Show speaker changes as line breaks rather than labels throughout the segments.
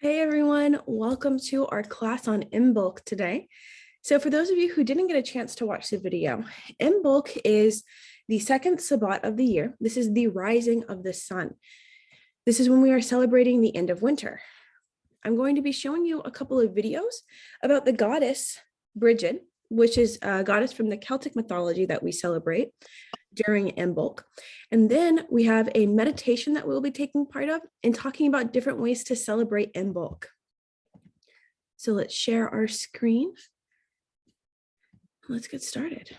Hey everyone, welcome to our class on Imbolc today. So for those of you who didn't get a chance to watch the video, Imbolc is the second Sabbat of the year. This is the rising of the sun. This is when we are celebrating the end of winter. I'm going to be showing you a couple of videos about the goddess Brigid, which is a goddess from the Celtic mythology that we celebrate during Imbolc. And then we have a meditation that we'll be taking part of and talking about different ways to celebrate Imbolc. So let's share our screen. Let's get started.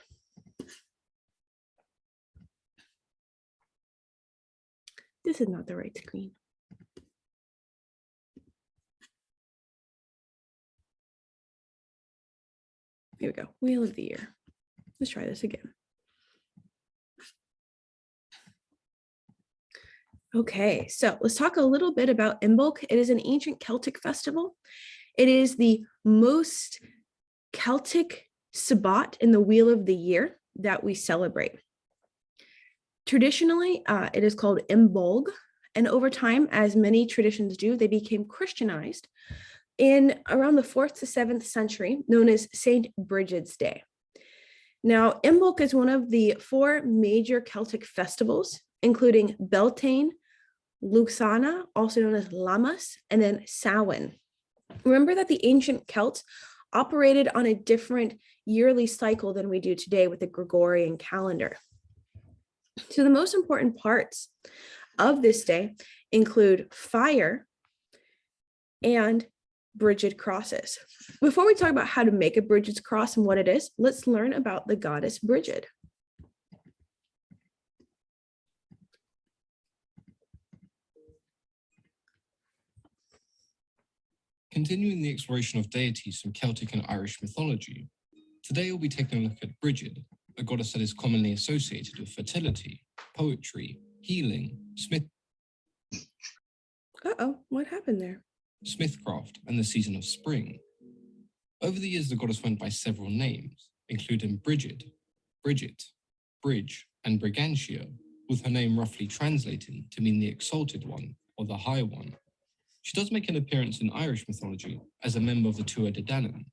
This is not the right screen. Here we go, Wheel of the Year. Let's try this again. Okay, so let's talk a little bit about Imbolc. It is an ancient Celtic festival. It is the most Celtic Sabbat in the Wheel of the Year that we celebrate. Traditionally, it is called Imbolc, and over time, as many traditions do, they became Christianized in around the 4th to 7th century, known as Saint Brigid's Day. Now, Imbolc is one of the 4 major Celtic festivals, including Beltane, Luxana, also known as Lammas, and then Samhain. Remember that the ancient Celts operated on a different yearly cycle than we do today with the Gregorian calendar. So the most important parts of this day include fire and Brigid crosses. Before we talk about how to make a Brigid's cross and what it is, let's learn about the goddess Brigid.
Continuing the exploration of deities from Celtic and Irish mythology, today we'll be taking a look at Brigid, a goddess that is commonly associated with fertility, poetry, healing,
What happened there?
smithcraft, and the season of spring. Over the years, the goddess went by several names, including Brigid, Bridget, Bridge, and Brigantia, with her name roughly translating to mean the exalted one or the high one. She does make an appearance in Irish mythology as a member of the Tuatha De Danann,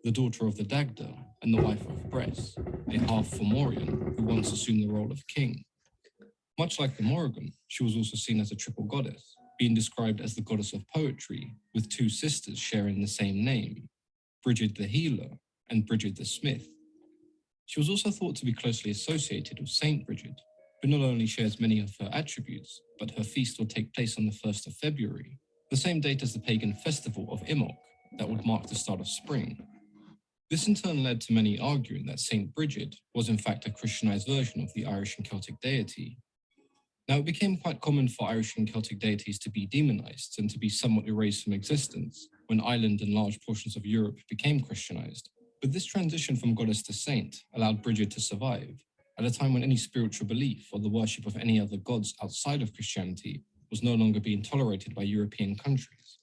the daughter of the Dagda and the wife of Bress, a half-Fomorian who once assumed the role of king. Much like the Morrigan, she was also seen as a triple goddess, being described as the goddess of poetry, with 2 sisters sharing the same name, Brigid the Healer and Brigid the Smith. She was also thought to be closely associated with Saint Brigid, who not only shares many of her attributes, but her feast will take place on the 1st of February, the same date as the pagan festival of Imbolc that would mark the start of spring. This in turn led to many arguing that Saint Brigid was in fact a Christianized version of the Irish and Celtic deity. Now, it became quite common for Irish and Celtic deities to be demonized and to be somewhat erased from existence when Ireland and large portions of Europe became Christianized. But this transition from goddess to saint allowed Brigid to survive at a time when any spiritual belief or the worship of any other gods outside of Christianity was no longer being tolerated by European countries.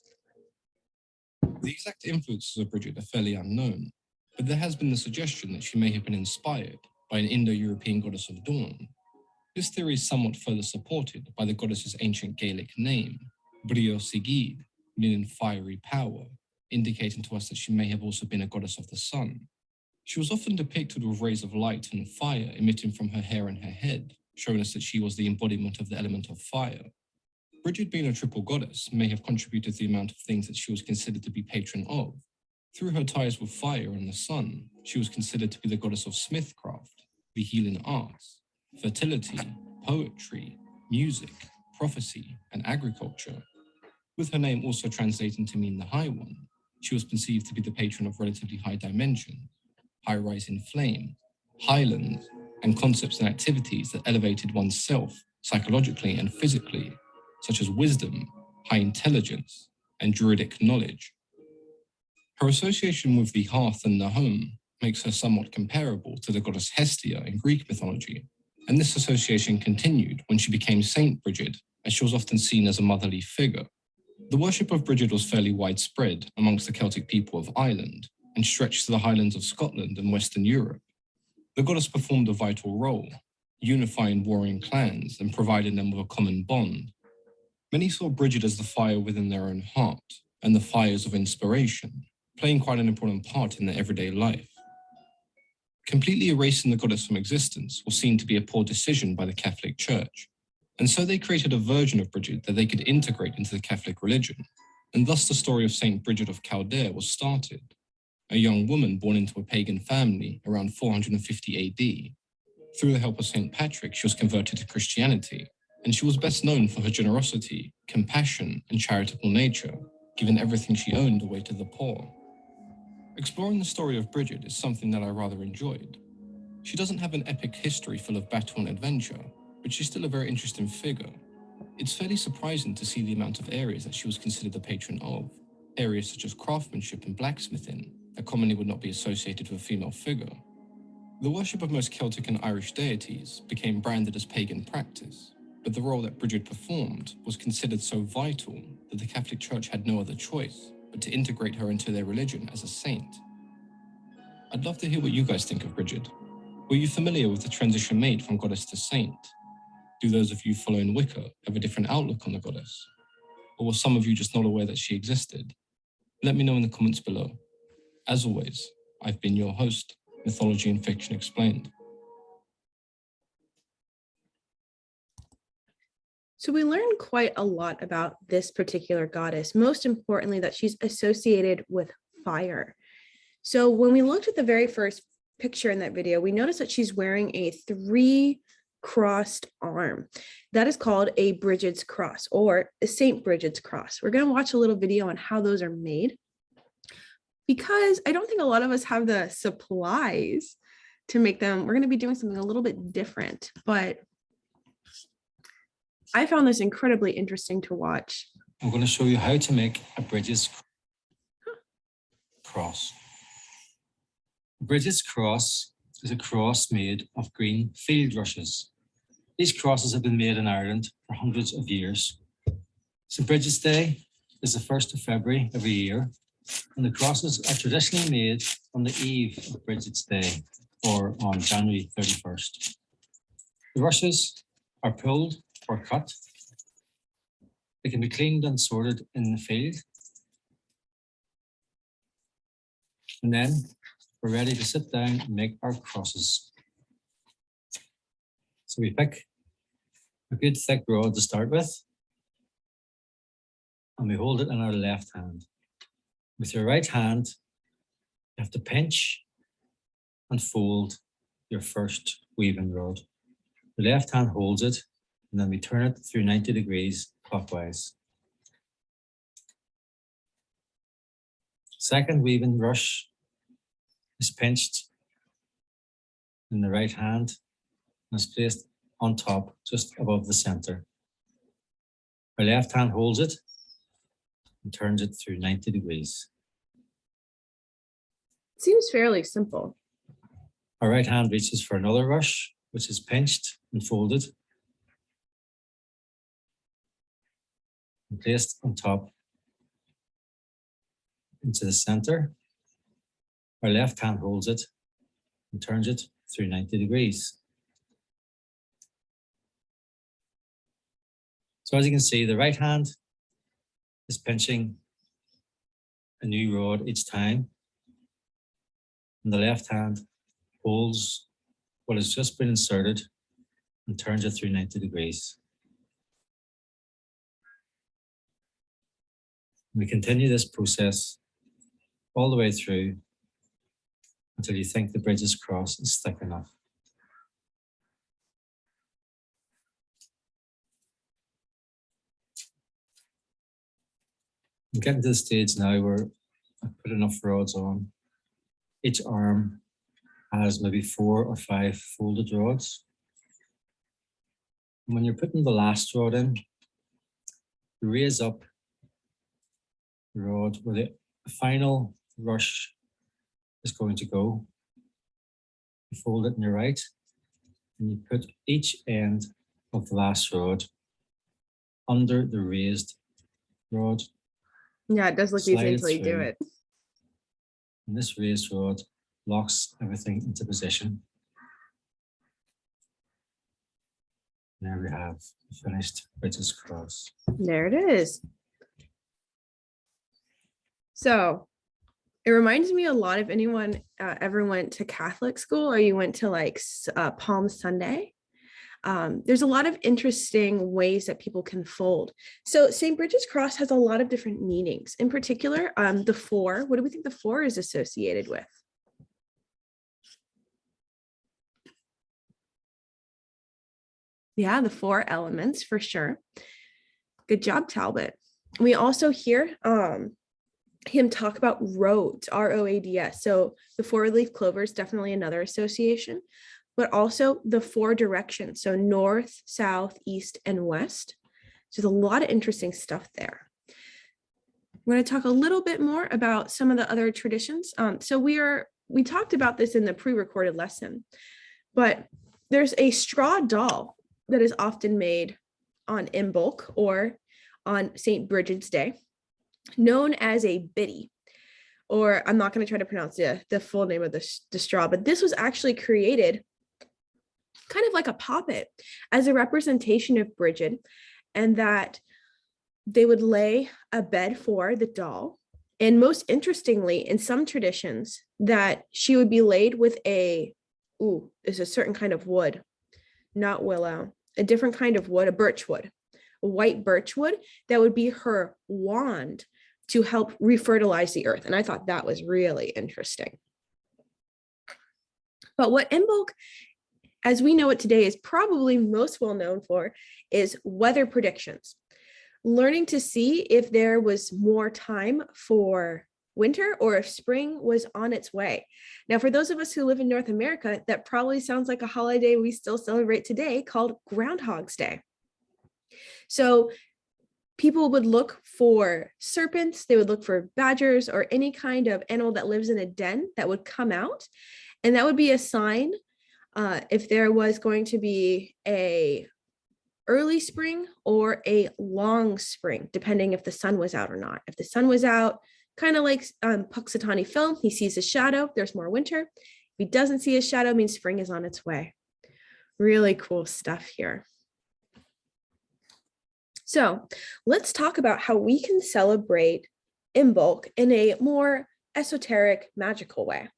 The exact influences of Brigid are fairly unknown, but there has been the suggestion that she may have been inspired by an Indo-European goddess of dawn. This theory is somewhat further supported by the goddess's ancient Gaelic name, Brio Sigid, meaning fiery power, indicating to us that she may have also been a goddess of the sun. She was often depicted with rays of light and fire emitting from her hair and her head, showing us that she was the embodiment of the element of fire. Brigid, being a triple goddess, may have contributed to the amount of things that she was considered to be patron of. Through her ties with fire and the sun, she was considered to be the goddess of smithcraft, the healing arts, fertility, poetry, music, prophecy, and agriculture. With her name also translating to mean the High One, she was perceived to be the patron of relatively high dimensions, high rising flame, highlands, and concepts and activities that elevated one's self psychologically and physically, such as wisdom, high intelligence, and druidic knowledge. Her association with the hearth and the home makes her somewhat comparable to the goddess Hestia in Greek mythology, and this association continued when she became Saint Brigid, as she was often seen as a motherly figure. The worship of Brigid was fairly widespread amongst the Celtic people of Ireland and stretched to the highlands of Scotland and Western Europe. The goddess performed a vital role, unifying warring clans and providing them with a common bond. Many saw Brigid as the fire within their own heart, and the fires of inspiration, playing quite an important part in their everyday life. Completely erasing the goddess from existence was seen to be a poor decision by the Catholic Church, and so they created a version of Brigid that they could integrate into the Catholic religion, and thus the story of Saint Brigid of Caldere was started, a young woman born into a pagan family around 450 AD. Through the help of Saint Patrick, she was converted to Christianity, and she was best known for her generosity, compassion, and charitable nature, giving everything she owned away to the poor. Exploring the story of Brigid is something that I rather enjoyed. She doesn't have an epic history full of battle and adventure, but she's still a very interesting figure. It's fairly surprising to see the amount of areas that she was considered the patron of, areas such as craftsmanship and blacksmithing that commonly would not be associated with a female figure. The worship of most Celtic and Irish deities became branded as pagan practice, but the role that Brigid performed was considered so vital that the Catholic Church had no other choice but to integrate her into their religion as a saint. I'd love to hear what you guys think of Brigid. Were you familiar with the transition made from goddess to saint? Do those of you following Wicca have a different outlook on the goddess? Or were some of you just not aware that she existed? Let me know in the comments below. As always, I've been your host, Mythology and Fiction Explained.
So we learned quite a lot about this particular goddess, most importantly that she's associated with fire. So when we looked at the very first picture in that video, we noticed that she's wearing a 3-crossed arm. That is called a Brigid's cross or a Saint Brigid's cross. We're going to watch a little video on how those are made, because I don't think a lot of us have the supplies to make them. We're going to be doing something a little bit different, but I found this incredibly interesting to watch.
I'm going to show you how to make a Brigid's cross. A Brigid's cross is a cross made of green field rushes. These crosses have been made in Ireland for hundreds of years. St. Brigid's Day is the 1st of February every year, and the crosses are traditionally made on the eve of Brigid's Day, or on January 31st. The rushes are pulled or cut. They can be cleaned and sorted in the field. And then we're ready to sit down and make our crosses. So we pick a good thick rod to start with, and we hold it in our left hand. With your right hand, you have to pinch and fold your first weaving rod. The left hand holds it, and then we turn it through 90 degrees clockwise. Second weaving rush is pinched in the right hand and is placed on top, just above the center. Our left hand holds it and turns it through 90 degrees.
Seems fairly simple.
Our right hand reaches for another rush, which is pinched and folded and placed on top into the center. Our left hand holds it and turns it through 90 degrees. So as you can see, the right hand is pinching a new rod each time, and the left hand holds what has just been inserted and turns it through 90 degrees. We continue this process all the way through until you think the Brigid's cross is thick enough. I'm getting to the stage now where I've put enough rods on. Each arm has maybe 4 or 5 folded rods. And when you're putting the last rod in, you raise up the rod where the final rush is going to go. You fold it in your right, and you put each end of the last rod under the raised rod.
Yeah, it does look easy
Slide it
until you do
through.
it.
And this raised rod locks everything into position. There we have the finished Brigid's cross.
There it is. So it reminds me a lot if anyone ever went to Catholic school or you went to like Palm Sunday. There's a lot of interesting ways that people can fold. So St. Bridget's cross has a lot of different meanings. In particular, the four, what do we think the four is associated with? Yeah, the four elements for sure. Good job, Talbot. We also hear him talk about roads, R-O-A-D-S. So the four-leaf clover is definitely another association, but also the four directions. So north, south, east, and west. So there's a lot of interesting stuff there. We're going to talk a little bit more about some of the other traditions. So we talked about this in the pre-recorded lesson, but there's a straw doll that is often made on Imbolc or on St. Brigid's Day, known as a biddy, or I'm not going to try to pronounce the full name of the straw, but this was actually created kind of like a poppet as a representation of Brigid, and that they would lay a bed for the doll. And most interestingly, in some traditions, that she would be laid with is a certain kind of wood, not willow, a different kind of wood, a birch wood, a white birch wood that would be her wand to help refertilize the earth. And I thought that was really interesting. But what Imbolc, as we know it today, is probably most well known for is weather predictions. Learning to see if there was more time for winter or if spring was on its way. Now, for those of us who live in North America, that probably sounds like a holiday we still celebrate today called Groundhog's Day. So people would look for serpents, they would look for badgers or any kind of animal that lives in a den that would come out. And that would be a sign if there was going to be a early spring or a long spring, depending if the sun was out or not. If the sun was out, kind of like Puxatani film, he sees a shadow, there's more winter. If he doesn't see a shadow, it means spring is on its way. Really cool stuff here. So let's talk about how we can celebrate Imbolc in a more esoteric, magical way.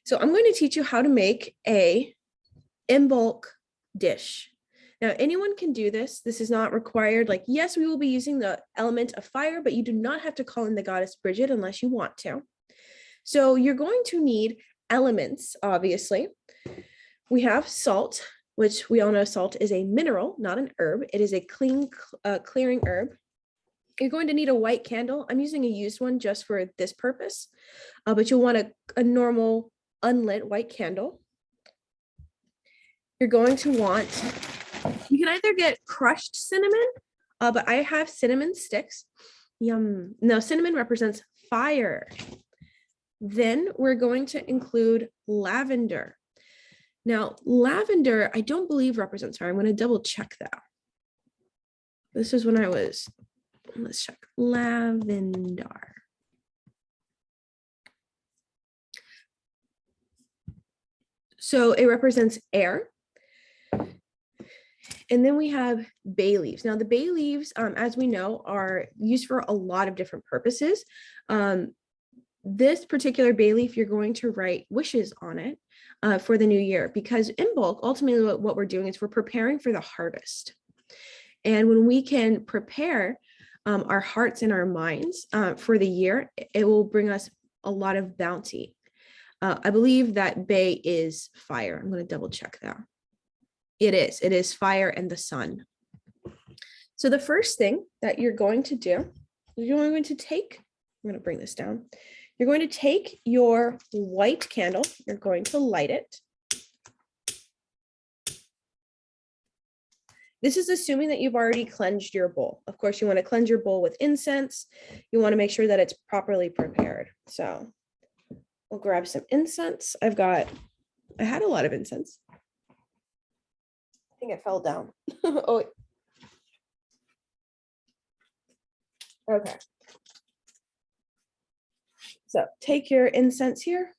So I'm going to teach you how to make a Imbolc dish. Now, anyone can do this. This is not required. Like, yes, we will be using the element of fire, but you do not have to call in the goddess Brigid unless you want to. So you're going to need elements, obviously. We have salt, which we all know salt is a mineral, not an herb. It is a clearing herb. You're going to need a white candle. I'm using a used one just for this purpose, but you'll want a normal unlit white candle. You're going to want, you can either get crushed cinnamon, but I have cinnamon sticks. Yum. No, cinnamon represents fire. Then we're going to include lavender. Now, lavender, I don't believe represents fire. I'm going to double check that. This is when I was, let's check, lavender. So it represents air. And then we have bay leaves. Now the bay leaves, as we know, are used for a lot of different purposes. This particular bay leaf, you're going to write wishes on it for the new year, because Imbolc, ultimately what we're doing is we're preparing for the harvest. And when we can prepare our hearts and our minds for the year, it will bring us a lot of bounty. I believe that bay is fire. I'm going to double check that. It is fire and the sun. So the first thing that you're going to do, you're going to take, I'm going to bring this down. You're going to take your white candle, you're going to light it. This is assuming that you've already cleansed your bowl. Of course, you want to cleanse your bowl with incense. You want to make sure that it's properly prepared. So we'll grab some incense. I had a lot of incense. I think it fell down. Oh, okay. So take your incense here.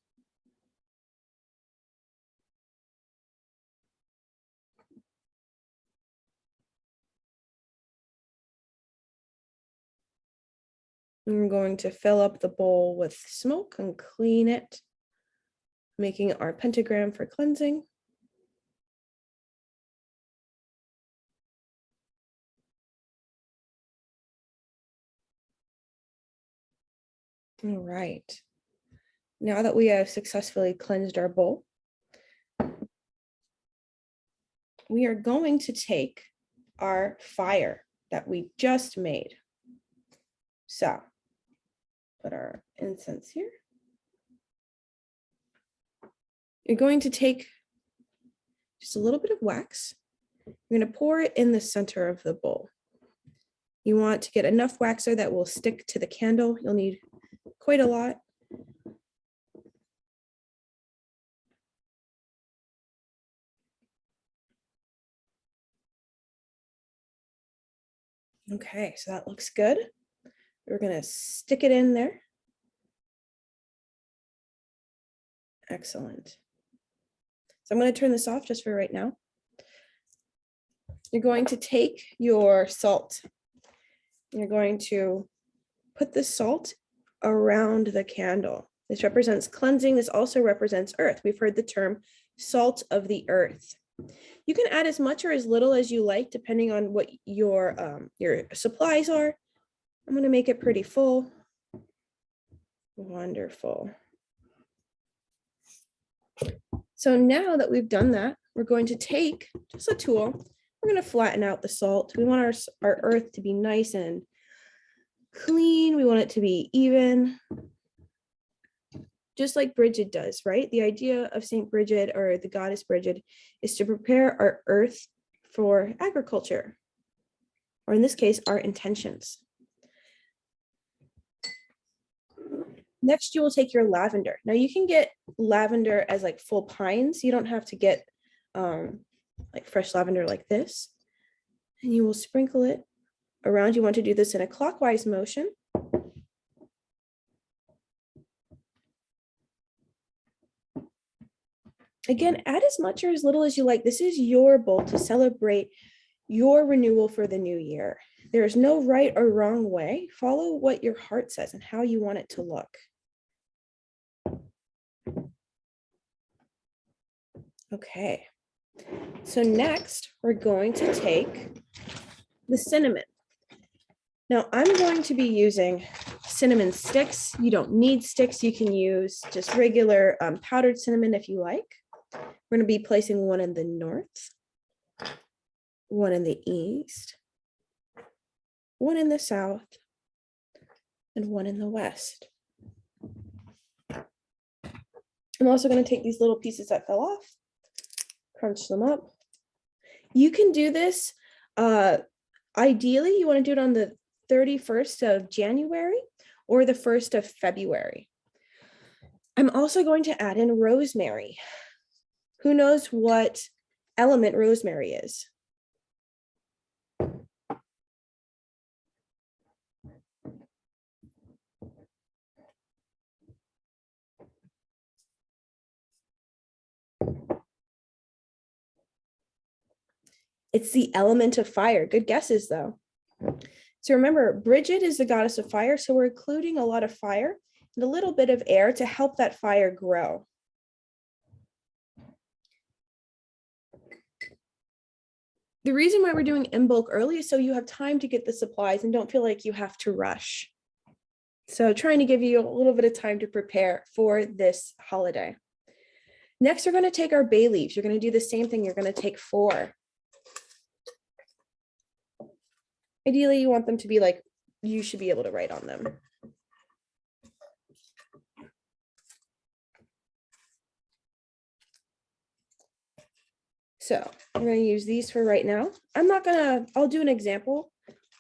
We're going to fill up the bowl with smoke and clean it, making our pentagram for cleansing. All right. Now that we have successfully cleansed our bowl, we are going to take our fire that we just made. So, put our incense here. You're going to take just a little bit of wax. You're going to pour it in the center of the bowl. You want to get enough wax there that will stick to the candle. You'll need quite a lot. Okay, so that looks good. We're going to stick it in there. Excellent. So I'm going to turn this off just for right now. You're going to take your salt. You're going to put the salt around the candle. This represents cleansing. This also represents earth. We've heard the term salt of the earth. You can add as much or as little as you like, depending on what your supplies are. I'm going to make it pretty full. Wonderful. So now that we've done that, we're going to take just a tool. We're going to flatten out the salt. We want our earth to be nice and clean. We want it to be even, just like Brigid does, right? The idea of Saint Brigid, or the Goddess Brigid, is to prepare our earth for agriculture, or in this case, our intentions. Next, you will take your lavender. Now you can get lavender as like full pines. You don't have to get like fresh lavender like this. And you will sprinkle it around. You want to do this in a clockwise motion. Again, add as much or as little as you like. This is your bowl to celebrate your renewal for the new year. There is no right or wrong way. Follow what your heart says and how you want it to look. Okay, so next we're going to take the cinnamon. Now I'm going to be using cinnamon sticks. You don't need sticks. You can use just regular powdered cinnamon if you like. We're going to be placing one in the north, one in the east, one in the south, and one in the west. I'm also going to take these little pieces that fell off, crunch them up. You can do this, ideally, you want to do it on the 31st of January or the 1st of February. I'm also going to add in rosemary. Who knows what element rosemary is? It's the element of fire. Good guesses, though. So remember, Brigid is the goddess of fire, so we're including a lot of fire and a little bit of air to help that fire grow. The reason why we're doing Imbolc early is so you have time to get the supplies and don't feel like you have to rush. So trying to give you a little bit of time to prepare for this holiday. Next, we're going to take our bay leaves. You're going to do the same thing. You're going to take 4. Ideally, you want them to be like, you should be able to write on them. So I'm going to use these for right now. I'll do an example.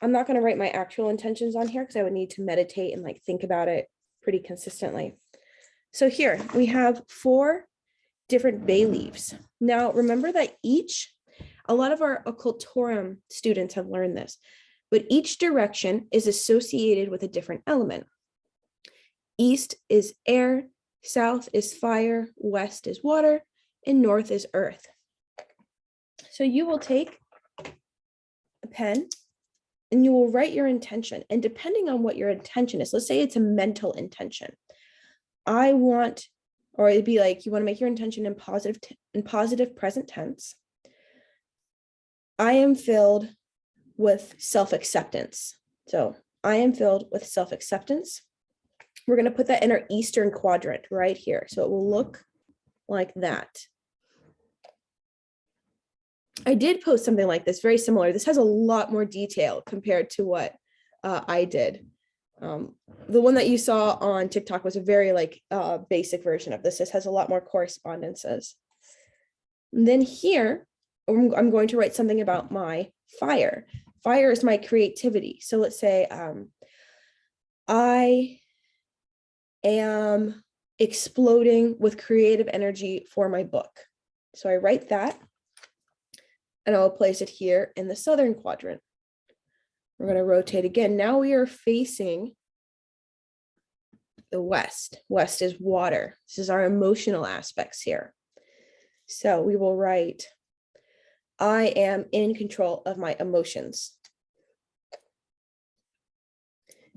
I'm not going to write my actual intentions on here because I would need to meditate and like think about it pretty consistently. So here we have 4 different bay leaves. Now, remember that a lot of our occultorum students have learned this, but each direction is associated with a different element. East is air, south is fire, west is water, and north is earth. So you will take a pen and you will write your intention. And depending on what your intention is, let's say it's a mental intention. I want, or it'd be like, you want to make your intention in positive present tense. I am filled with self-acceptance. So I am filled with self-acceptance. We're going to put that in our eastern quadrant right here. So it will look like that. I did post something like this, very similar. This has a lot more detail compared to what I did. The one that you saw on TikTok was a very basic version of this. This has a lot more correspondences. And then here, I'm going to write something about my fire. Fire is my creativity. So let's say I am exploding with creative energy for my book. So I write that, and I'll place it here in the southern quadrant. We're going to rotate again. Now we are facing the west. West is water. This is our emotional aspects here. So we will write, I am in control of my emotions.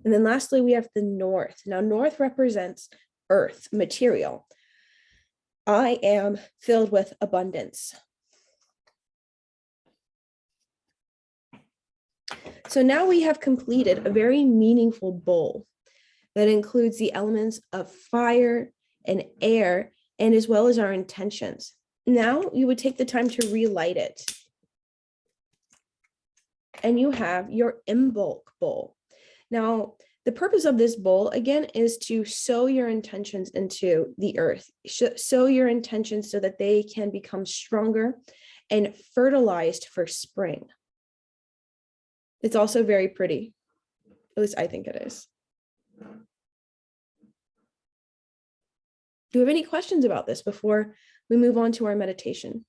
And then lastly, we have the north. Now, north represents earth, material. I am filled with abundance. So now we have completed a very meaningful bowl that includes the elements of fire and air, and as well as our intentions. Now you would take the time to relight it. And you have your Imbolc bowl. Now, the purpose of this bowl, again, is to sow your intentions into the earth. Sow your intentions so that they can become stronger and fertilized for spring. It's also very pretty. At least I think it is. Do you have any questions about this before we move on to our meditation?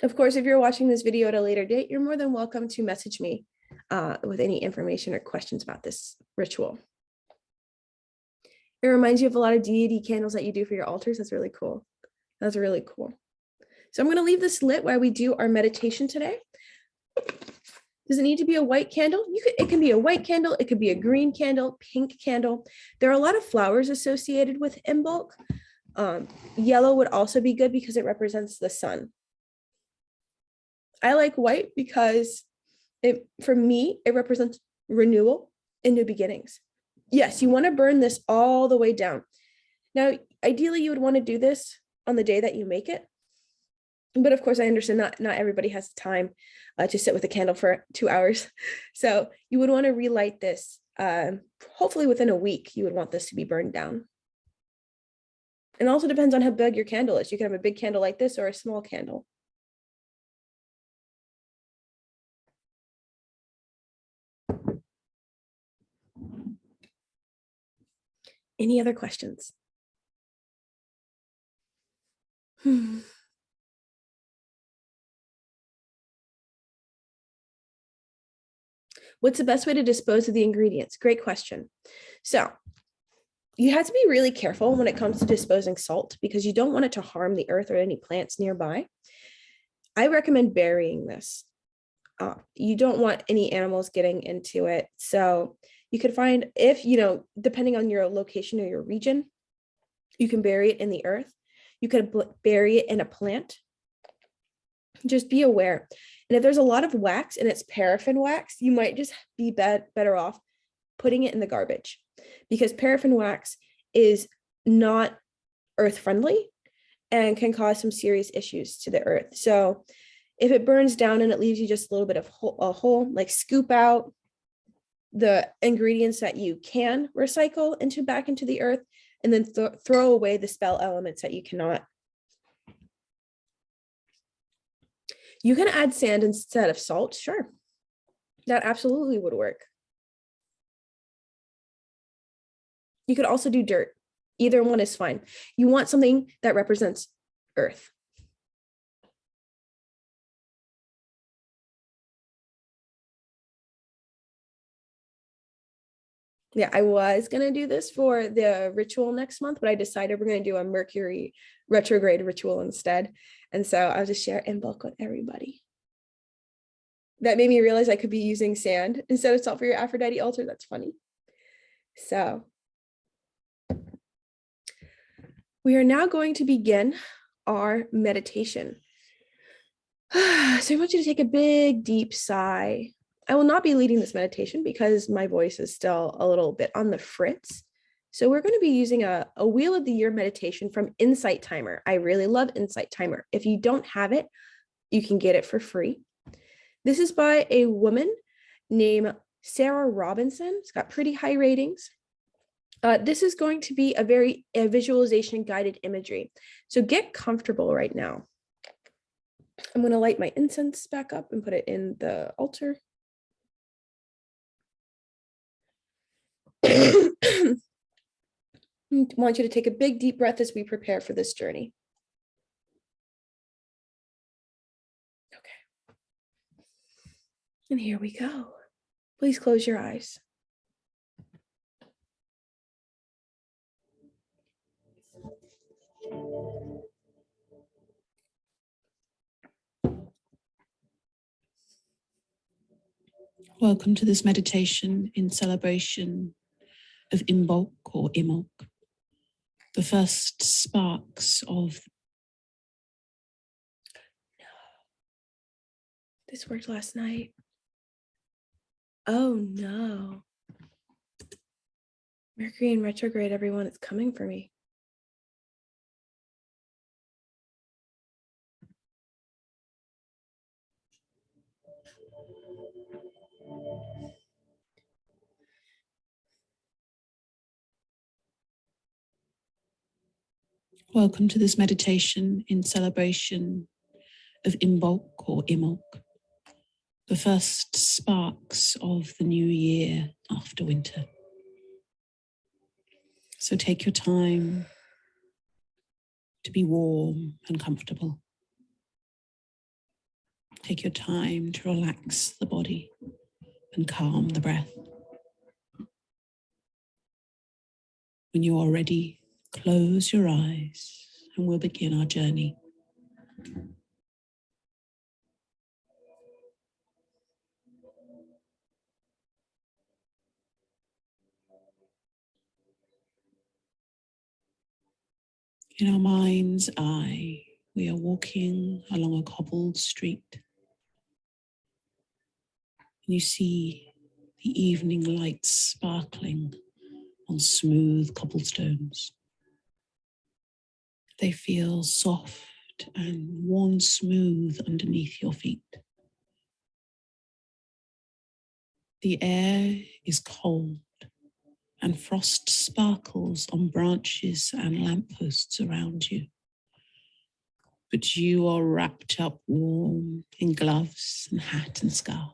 Of course, if you're watching this video at a later date, you're more than welcome to message me with any information or questions about this ritual. It reminds you of a lot of deity candles that you do for your altars. That's really cool. That's really cool. So I'm going to leave this lit while we do our meditation today. Does it need to be a white candle? It can be a white candle. It could be a green candle, pink candle. There are a lot of flowers associated with Imbolc. Yellow would also be good because it represents the sun. I like white because for me, it represents renewal and new beginnings. Yes, you want to burn this all the way down. Now, ideally, you would want to do this on the day that you make it. But of course, I understand not everybody has time to sit with a candle for 2 hours. So you would want to relight this. Hopefully within a week, you would want this to be burned down. It also depends on how big your candle is. You can have a big candle like this or a small candle. Any other questions? What's the best way to dispose of the ingredients? Great question. So you have to be really careful when it comes to disposing salt because you don't want it to harm the earth or any plants nearby. I recommend burying this. You don't want any animals getting into it. So you could find, depending on your location or your region, you can bury it in the earth. You could bury it in a plant. Just be aware. And if there's a lot of wax and it's paraffin wax, you might just be better off putting it in the garbage because paraffin wax is not earth friendly and can cause some serious issues to the earth. So if it burns down and it leaves you just a little bit of a hole, like scoop out the ingredients that you can recycle back into the earth, and then throw away the spell elements that you cannot. You can add sand instead of salt, sure. That absolutely would work. You could also do dirt. Either one is fine. You want something that represents earth. Yeah, I was going to do this for the ritual next month, but I decided we're going to do a Mercury retrograde ritual instead. And so I'll just share Imbolc with everybody. That made me realize I could be using sand instead of salt for your Aphrodite altar. That's funny. So we are now going to begin our meditation. So I want you to take a big, deep sigh. I will not be leading this meditation because my voice is still a little bit on the fritz. So we're going to be using a Wheel of the Year meditation from Insight Timer. I really love Insight Timer. If you don't have it, you can get it for free. This is by a woman named Sarah Robinson. It's got pretty high ratings. This is going to be a visualization guided imagery. So get comfortable right now. I'm going to light my incense back up and put it in the altar. I want you to take a big deep breath as we prepare for this journey. Okay. And here we go. Please close your eyes.
Welcome to this meditation in celebration of Imbolc or Imbolc, the first sparks of.
This worked last night. Oh no. Mercury in retrograde, everyone, it's coming for me.
Welcome to this meditation in celebration of Imbolc or Imbolc, the first sparks of the new year after winter. So take your time to be warm and comfortable. Take your time to relax the body and calm the breath. When you are ready, close your eyes and we'll begin our journey. In our mind's eye, we are walking along a cobbled street. And you see the evening lights sparkling on smooth cobblestones. They feel soft and worn smooth underneath your feet. The air is cold and frost sparkles on branches and lampposts around you. But you are wrapped up warm in gloves and hat and scarf.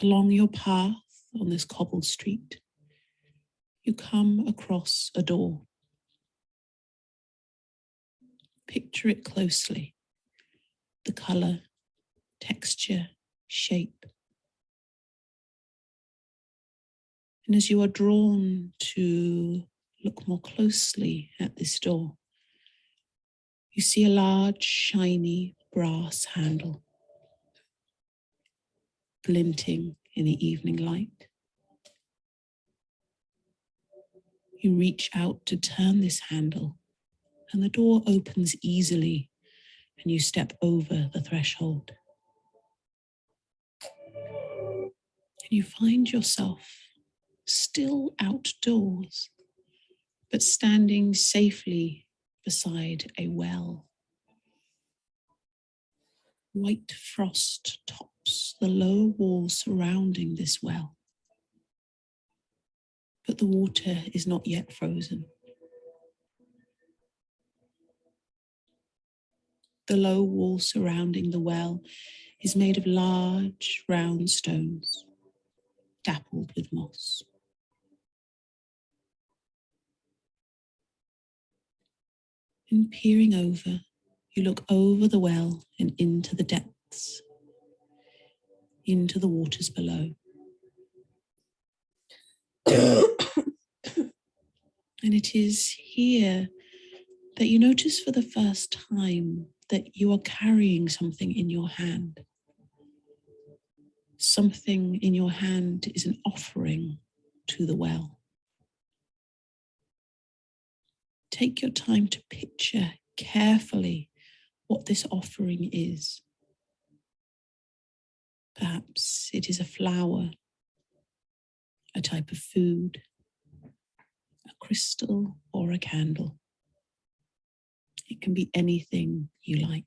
Along your path on this cobbled street, you come across a door. Picture it closely, the color, texture, shape. And as you are drawn to look more closely at this door, you see a large, shiny brass handle glinting in the evening light. You reach out to turn this handle, and the door opens easily, and you step over the threshold. And you find yourself still outdoors, but standing safely beside a well. White frost tops the low wall surrounding this well, but the water is not yet frozen. The low wall surrounding the well is made of large round stones, dappled with moss. And peering over, you look over the well and into the depths. into the waters below. And it is here that you notice for the first time that you are carrying something in your hand. Something in your hand is an offering to the well. Take your time to picture carefully what this offering is. Perhaps it is a flower, a type of food, a crystal, or a candle. It can be anything you like.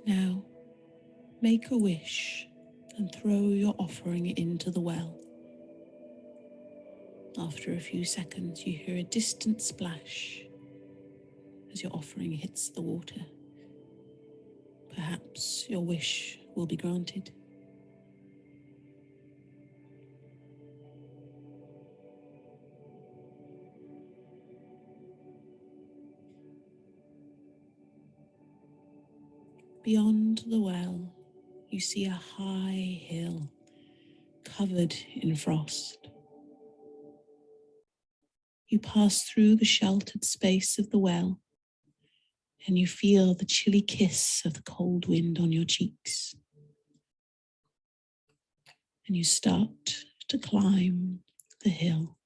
Now, make a wish and throw your offering into the well. After a few seconds, you hear a distant splash as your offering hits the water. Perhaps your wish will be granted. Beyond the well, you see a high hill covered in frost. You pass through the sheltered space of the well, and you feel the chilly kiss of the cold wind on your cheeks. And you start to climb the hill,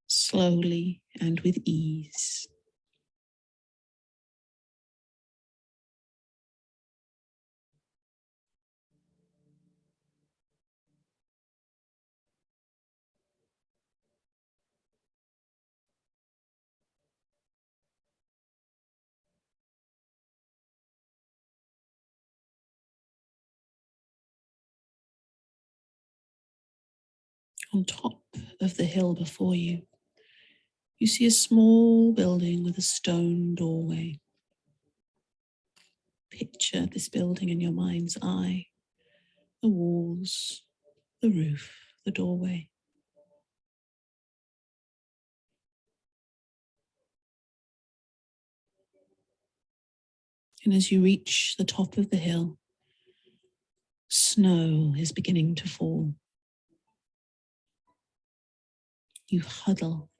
slowly and with ease. On top of the hill before you, you see a small building with a stone doorway. Picture this building in your mind's eye. The walls, the roof, the doorway. And as you reach the top of the hill, snow is beginning to fall. You huddle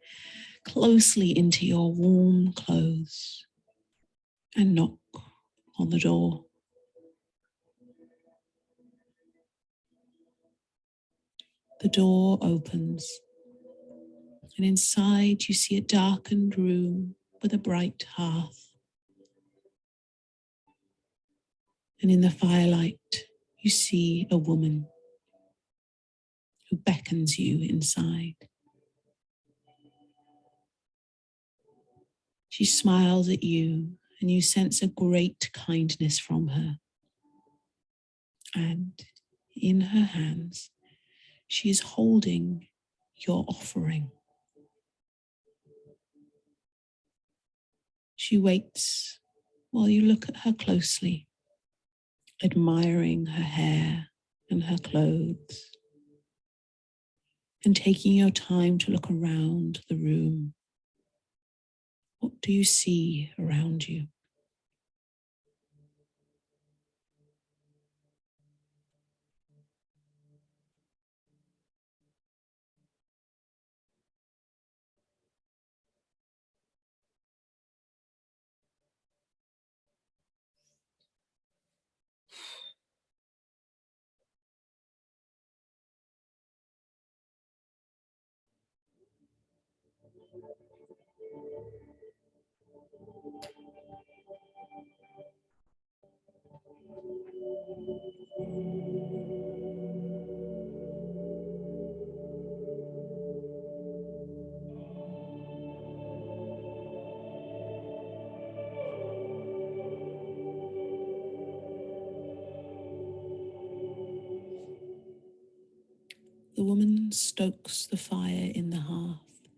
closely into your warm clothes and knock on the door. The door opens, and inside you see a darkened room with a bright hearth. And in the firelight, you see a woman who beckons you inside. She smiles at you, and you sense a great kindness from her. And in her hands, she is holding your offering. She waits while you look at her closely, admiring her hair and her clothes, and taking your time to look around the room. What do you see around you? The woman stokes the fire in the hearth,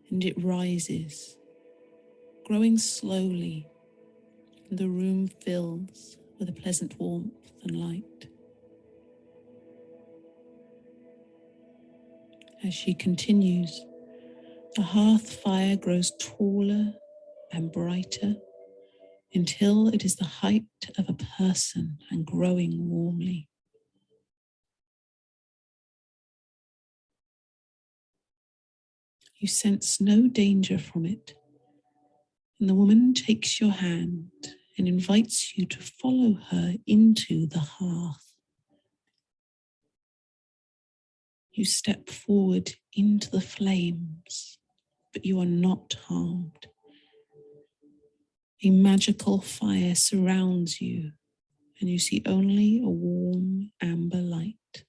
and it rises, growing slowly, and the room fills with a pleasant warmth and light. As she continues, the hearth fire grows taller and brighter until it is the height of a person and growing warmly. You sense no danger from it, and the woman takes your hand and invites you to follow her into the hearth. You step forward into the flames, but you are not harmed. A magical fire surrounds you, and you see only a warm amber light,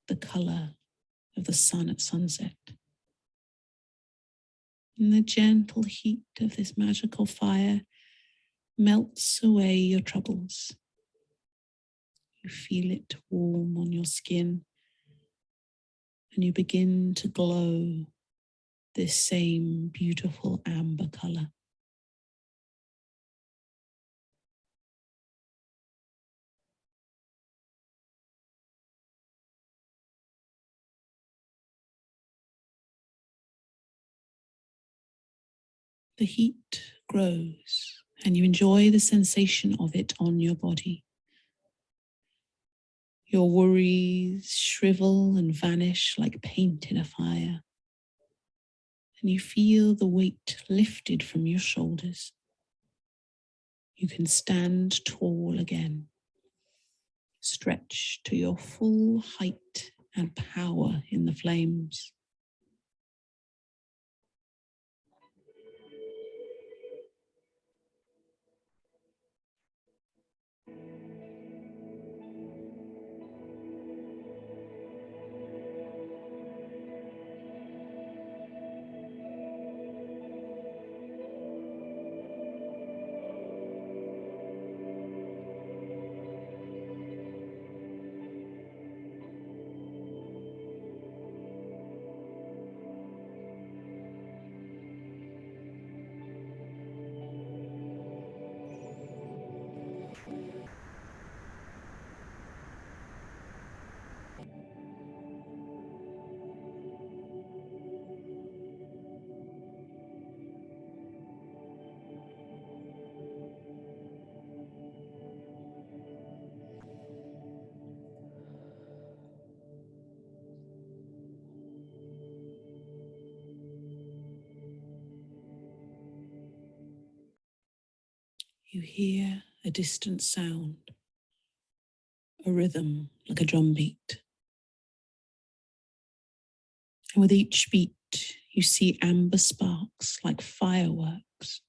the color of the sun at sunset. And the gentle heat of this magical fire melts away your troubles. You feel it warm on your skin, and you begin to glow this same beautiful amber color. The heat grows, and you enjoy the sensation of it on your body. Your worries shrivel and vanish like paint in a fire, and you feel the weight lifted from your shoulders. You can stand tall again, stretch to your full height and power in the flames. You hear a distant sound, a rhythm like a drum beat. And with each beat, you see amber sparks like fireworks.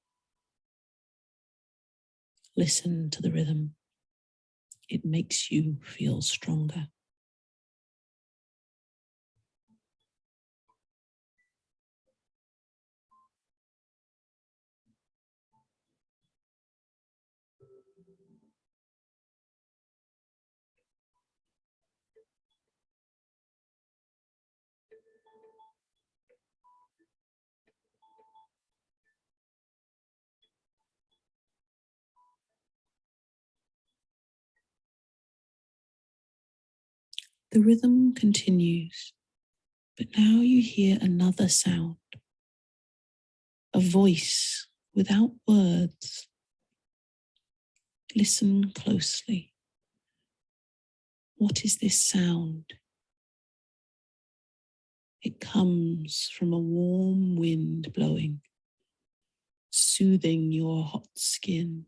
Listen to the rhythm. It makes you feel stronger. The rhythm continues, but now you hear another sound, a voice without words. Listen closely. What is this sound? It comes from a warm wind blowing, soothing your hot skin.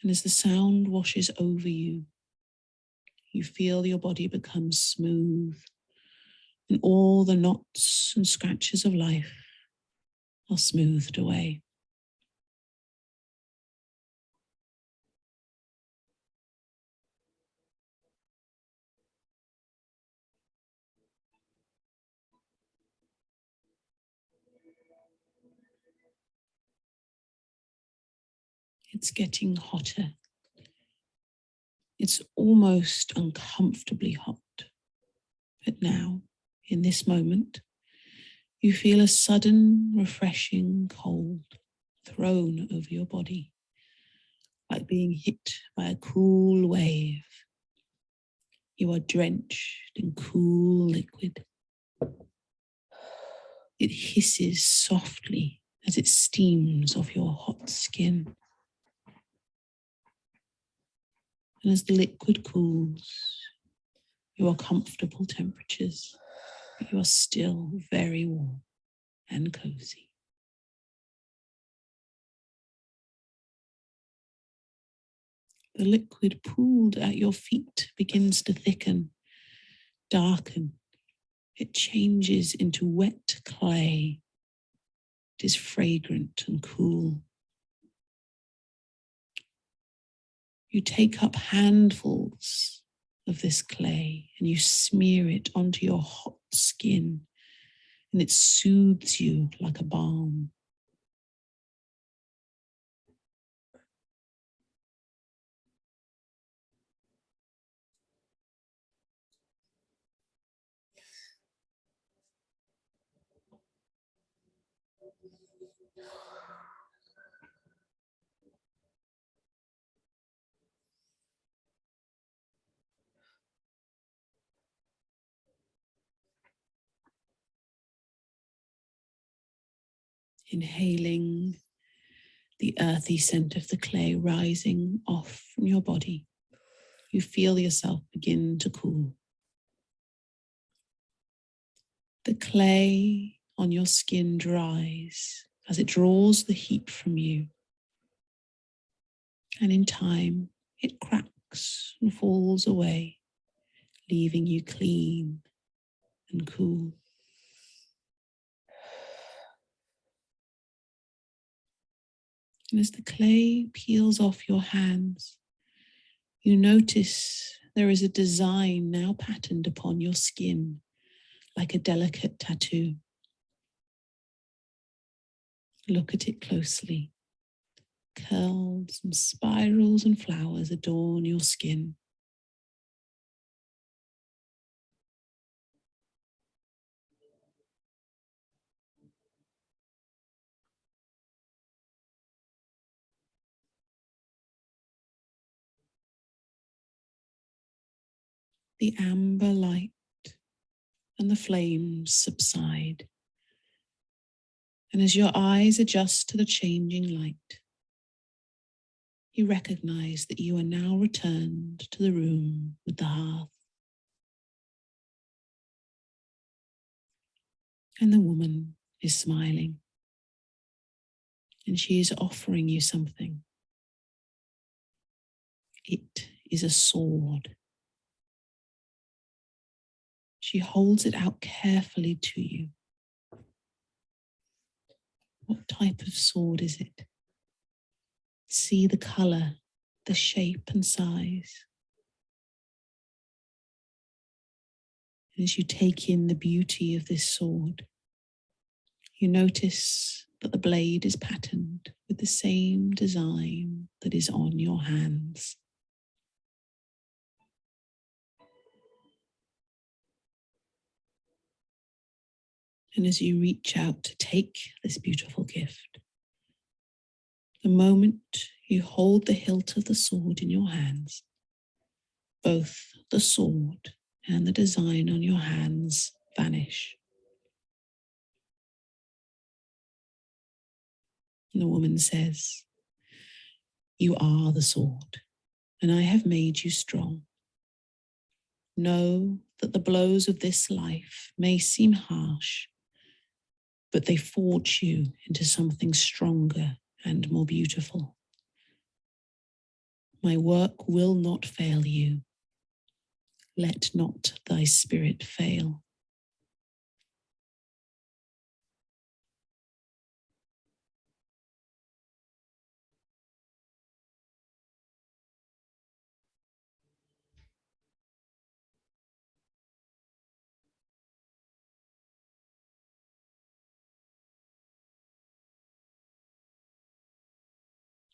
And as the sound washes over you, you feel your body become smooth and all the knots and scratches of life are smoothed away. It's getting hotter. It's almost uncomfortably hot. But now, in this moment, you feel a sudden, refreshing cold thrown over your body, like being hit by a cool wave. You are drenched in cool liquid. It hisses softly as it steams off your hot skin. And as the liquid cools, you are comfortable temperatures, but you are still very warm and cozy. The liquid pooled at your feet begins to thicken, darken. It changes into wet clay. It is fragrant and cool. You take up handfuls of this clay and you smear it onto your hot skin, and it soothes you like a balm. Inhaling the earthy scent of the clay rising off from your body, you feel yourself begin to cool. The clay on your skin dries as it draws the heat from you. And in time, it cracks and falls away, leaving you clean and cool. And as the clay peels off your hands, you notice there is a design now patterned upon your skin, like a delicate tattoo. Look at it closely. Curls and spirals and flowers adorn your skin. The amber light and the flames subside. And as your eyes adjust to the changing light, you recognize that you are now returned to the room with the hearth. And the woman is smiling, and she is offering you something. It is a sword. She holds it out carefully to you. What type of sword is it? See the color, the shape and size. And as you take in the beauty of this sword, you notice that the blade is patterned with the same design that is on your hands. And as you reach out to take this beautiful gift, the moment you hold the hilt of the sword in your hands, both the sword and the design on your hands vanish. And the woman says, "You are the sword, and I have made you strong. Know that the blows of this life may seem harsh, but they forge you into something stronger and more beautiful. My work will not fail you. Let not thy spirit fail.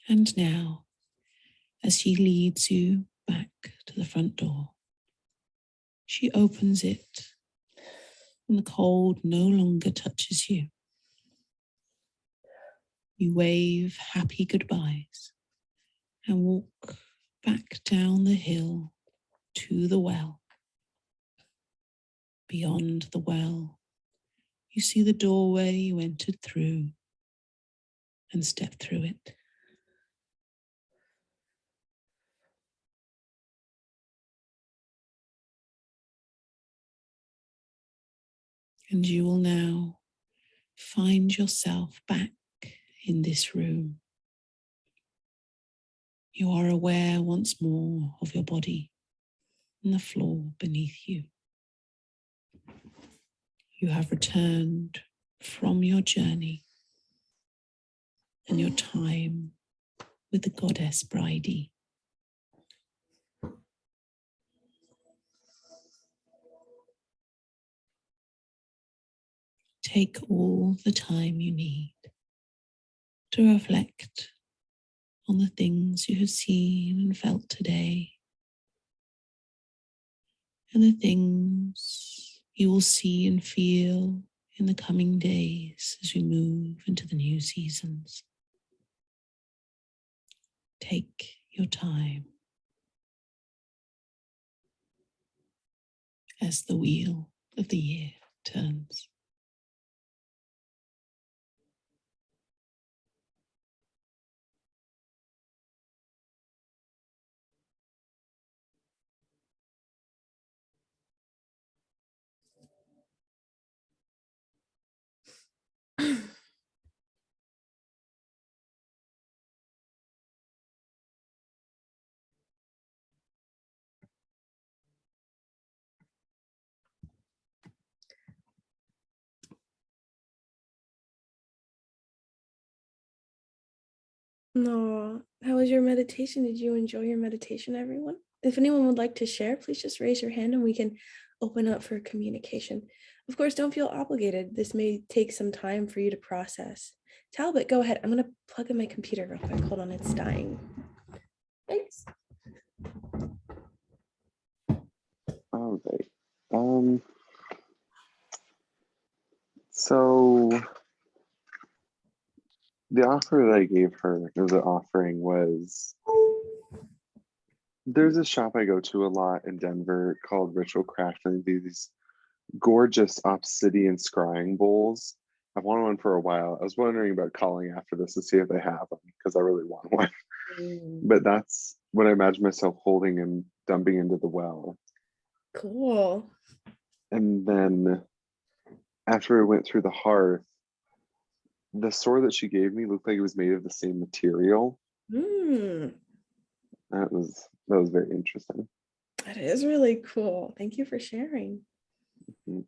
And now, as she leads you back to the front door, she opens it, and the cold no longer touches you. You wave happy goodbyes and walk back down the hill to the well. Beyond the well, you see the doorway you entered through and step through it. And you will now find yourself back in this room. You are aware once more of your body and the floor beneath you. You have returned from your journey and your time with the Goddess Brigid. Take all the time you need to reflect on the things you have seen and felt today, and the things you will see and feel in the coming days as we move into the new seasons. Take your time as the wheel of the year turns.
No, how was your meditation? Did you enjoy your meditation, everyone? If anyone would like to share, please just raise your hand and we can open up for communication. Of course, don't feel obligated. This may take some time for you to process. Talbot, go ahead. I'm going to plug in my computer real quick. Hold on, it's dying. Thanks.
All right. So the offer that I gave her, or the offering, was there's a shop I go to a lot in Denver called Ritual Craft, and they do these gorgeous obsidian scrying bowls. I've wanted one for a while. I was wondering about calling after this to see if they have them because I really want one. But that's what I imagine myself holding and dumping into the well.
Cool.
And then after I went through the hearth, the sword that she gave me looked like it was made of the same material. That was very interesting.
That is really cool. Thank you for sharing.
Mm-hmm.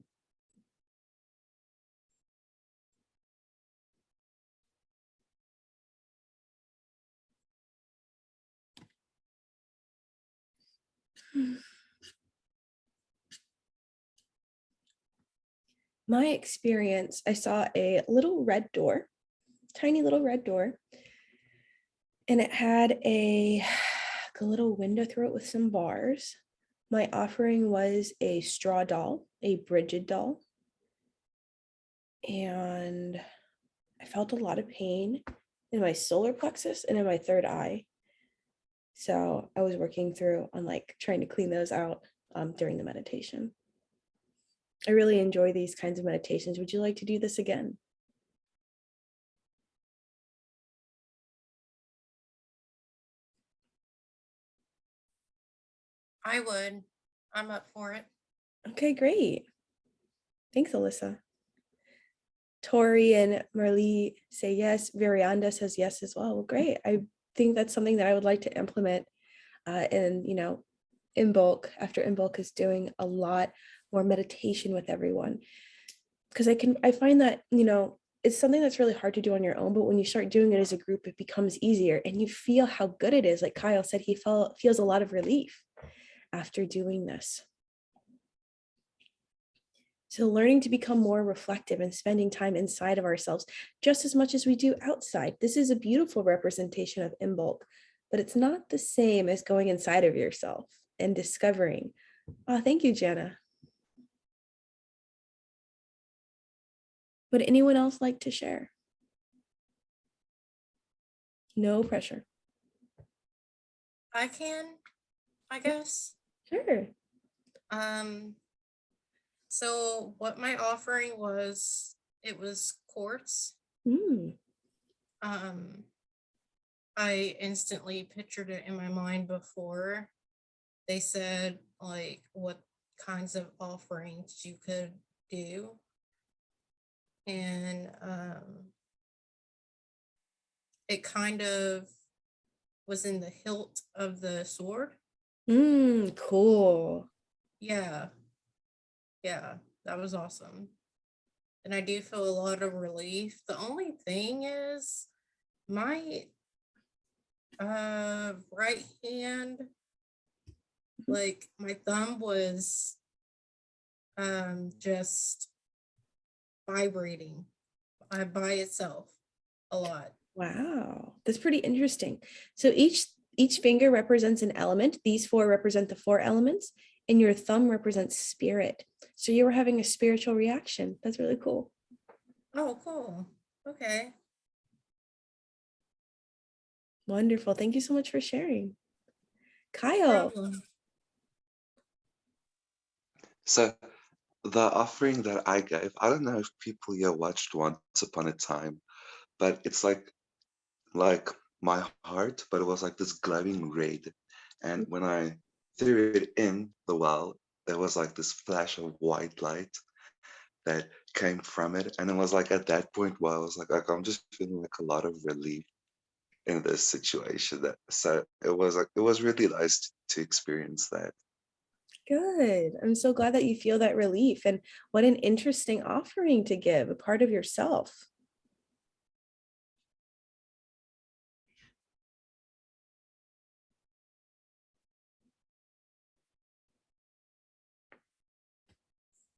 My experience, I saw a little red door, tiny little red door, and it had a little window through it with some bars. My offering was a straw doll, a Brigid doll, and I felt a lot of pain in my solar plexus and in my third eye. So I was working through on trying to clean those out during the meditation. I really enjoy these kinds of meditations. Would you like to do this again?
I would. I'm up for it.
Okay, great. Thanks, Alyssa. Tori and Marlee say yes. Varianda says yes as well. Well, great. I think that's something that I would like to implement in Imbolc, after Imbolc is doing a lot more meditation with everyone. Because I find that, it's something that's really hard to do on your own, but when you start doing it as a group, it becomes easier and you feel how good it is. Like Kyle said, he feels a lot of relief after doing this. So learning to become more reflective and spending time inside of ourselves just as much as we do outside. This is a beautiful representation of Imbolc, but it's not the same as going inside of yourself and discovering. Oh, thank you, Jana. Would anyone else like to share? No pressure.
I can, I guess.
Sure.
So what my offering was, it was quartz.
Mm.
I instantly pictured it in my mind before they said like what kinds of offerings you could do. And it kind of was in the hilt of the sword.
Cool.
Yeah. Yeah, that was awesome. And I do feel a lot of relief. The only thing is my right hand, like my thumb was just vibrating by itself a lot.
Wow, that's pretty interesting. So each finger represents an element. These four represent the four elements, and your thumb represents spirit. So you were having a spiritual reaction. That's really cool.
Oh, cool. Okay.
Wonderful. Thank you so much for sharing.
No
Kyle.
problem.
So the offering that I gave, I don't know if people here watched Once Upon a Time, but it's like my heart, but it was like this glowing red. And when I threw it in the well, there was like this flash of white light that came from it. And it was like at that point where I was like I'm just feeling like a lot of relief in this situation. So it was really nice to experience that.
Good. I'm so glad that you feel that relief. And what an interesting offering to give, a part of yourself.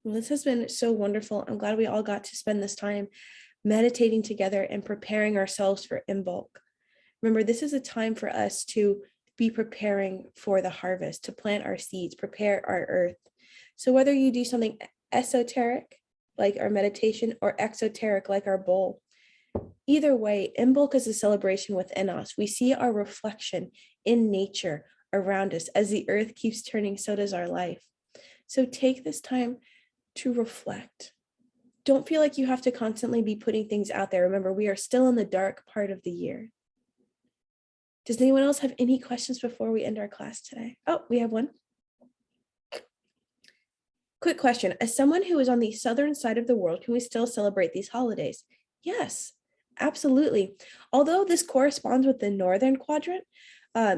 Well, this has been so wonderful. I'm glad we all got to spend this time meditating together and preparing ourselves for Imbolc. Remember, this is a time for us to be preparing for the harvest, to plant our seeds, prepare our earth. So whether you do something esoteric, like our meditation, or exoteric, like our bowl, either way, Imbolc is a celebration within us. We see our reflection in nature around us. As the earth keeps turning, so does our life. So take this time to reflect. Don't feel like you have to constantly be putting things out there. Remember, we are still in the dark part of the year. Does anyone else have any questions before we end our class today? Oh, we have one. Quick question. As someone who is on the southern side of the world, can we still celebrate these holidays? Yes, absolutely. Although this corresponds with the northern quadrant,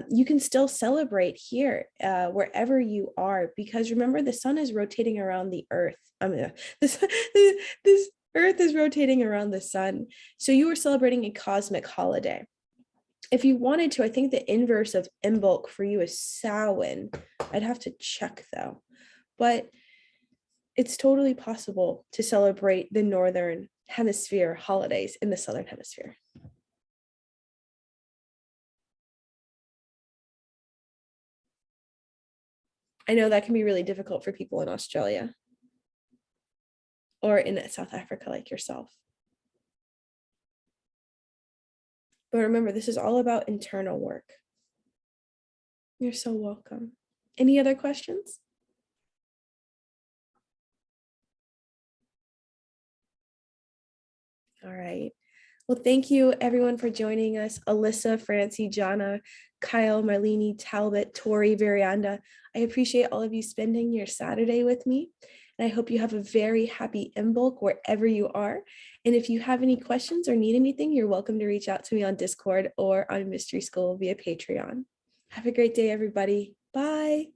you can still celebrate here, wherever you are, because remember, the sun is rotating around the earth. This earth is rotating around the sun. So you are celebrating a cosmic holiday. If you wanted to, I think the inverse of Imbolc for you is Samhain. I'd have to check though. But it's totally possible to celebrate the northern hemisphere holidays in the southern hemisphere. I know that can be really difficult for people in Australia or in South Africa like yourself. But remember, this is all about internal work. You're so welcome. Any other questions? All right. Well, thank you everyone for joining us. Alyssa, Francie, Jana, Kyle, Marlene, Talbot, Tori, Varianda. I appreciate all of you spending your Saturday with me. And I hope you have a very happy Imbolc wherever you are. And if you have any questions or need anything, you're welcome to reach out to me on Discord or on Mystery School via Patreon. Have a great day, everybody. Bye.